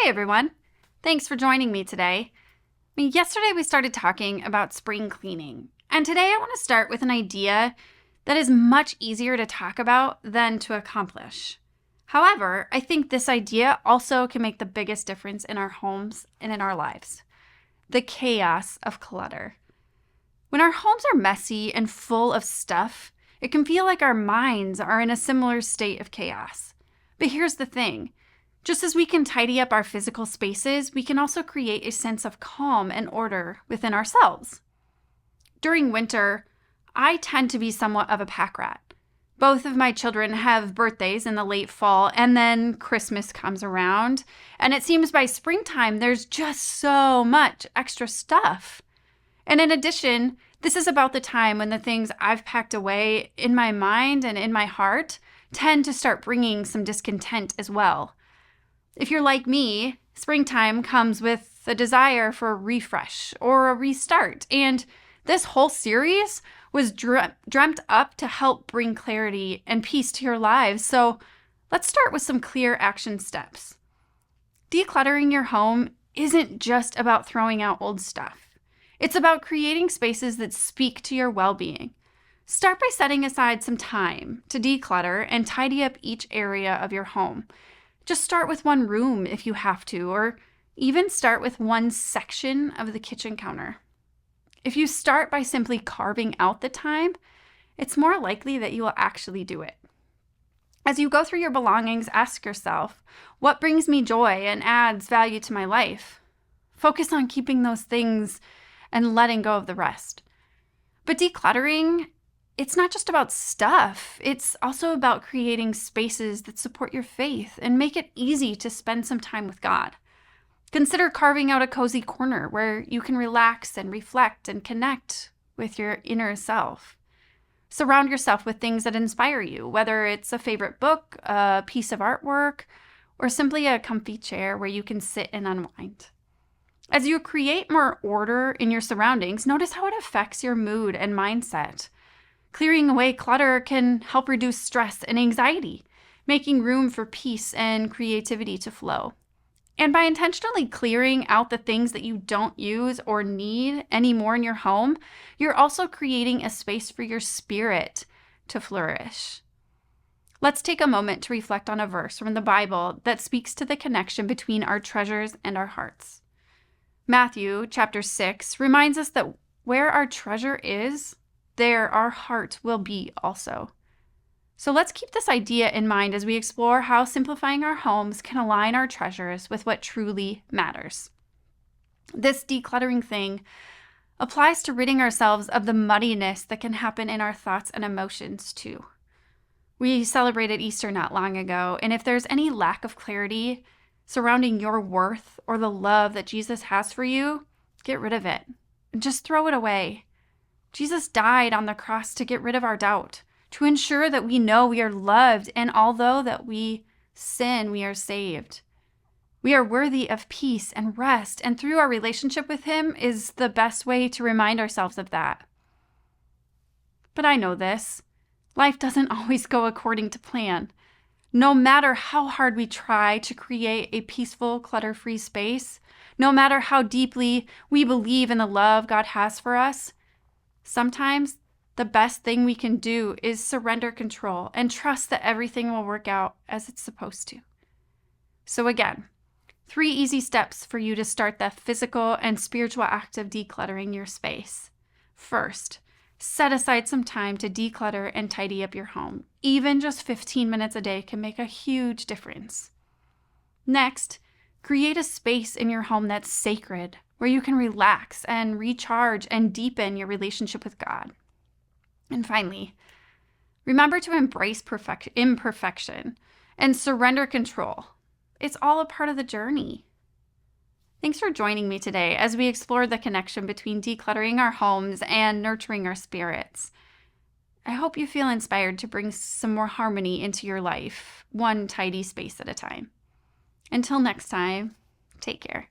Hey everyone, thanks for joining me today. Yesterday we started talking about spring cleaning, and today I want to start with an idea that is much easier to talk about than to accomplish. However, I think this idea also can make the biggest difference in our homes and in our lives: the chaos of clutter. When our homes are messy and full of stuff, it can feel like our minds are in a similar state of chaos. But here's the thing. Just as we can tidy up our physical spaces, we can also create a sense of calm and order within ourselves. During winter, I tend to be somewhat of a pack rat. Both of my children have birthdays in the late fall, and then Christmas comes around, and it seems by springtime there's just so much extra stuff. And in addition, this is about the time when the things I've packed away in my mind and in my heart tend to start bringing some discontent as well. If you're like me, springtime comes with a desire for a refresh or a restart, and this whole series was dreamt up to help bring clarity and peace to your lives. So let's start with some clear action steps. Decluttering your home isn't just about throwing out old stuff. It's about creating spaces that speak to your well-being. Start by setting aside some time to declutter and tidy up each area of your home. Just start with one room if you have to, or even start with one section of the kitchen counter. If you start by simply carving out the time, it's more likely that you will actually do it. As you go through your belongings, ask yourself, what brings me joy and adds value to my life? Focus on keeping those things and letting go of the rest. But decluttering, it's not just about stuff. It's also about creating spaces that support your faith and make it easy to spend some time with God. Consider carving out a cozy corner where you can relax and reflect and connect with your inner self. Surround yourself with things that inspire you, whether it's a favorite book, a piece of artwork, or simply a comfy chair where you can sit and unwind. As you create more order in your surroundings, notice how it affects your mood and mindset. Clearing away clutter can help reduce stress and anxiety, making room for peace and creativity to flow. And by intentionally clearing out the things that you don't use or need anymore in your home, you're also creating a space for your spirit to flourish. Let's take a moment to reflect on a verse from the Bible that speaks to the connection between our treasures and our hearts. Matthew chapter 6 reminds us that where our treasure is, there our heart will be also. So let's keep this idea in mind as we explore how simplifying our homes can align our treasures with what truly matters. This decluttering thing applies to ridding ourselves of the muddiness that can happen in our thoughts and emotions too. We celebrated Easter not long ago, and if there's any lack of clarity surrounding your worth or the love that Jesus has for you, get rid of it and just throw it away. Jesus died on the cross to get rid of our doubt, to ensure that we know we are loved, and although that we sin, we are saved. We are worthy of peace and rest, and through our relationship with Him is the best way to remind ourselves of that. But I know this. Life doesn't always go according to plan. No matter how hard we try to create a peaceful, clutter-free space, no matter how deeply we believe in the love God has for us, sometimes the best thing we can do is surrender control and trust that everything will work out as it's supposed to. So again, 3 easy steps for you to start the physical and spiritual act of decluttering your space. First, set aside some time to declutter and tidy up your home. Even just 15 minutes a day can make a huge difference. Next, create a space in your home that's sacred, where you can relax and recharge and deepen your relationship with God. And finally, remember to embrace imperfection and surrender control. It's all a part of the journey. Thanks for joining me today as we explore the connection between decluttering our homes and nurturing our spirits. I hope you feel inspired to bring some more harmony into your life, one tidy space at a time. Until next time, take care.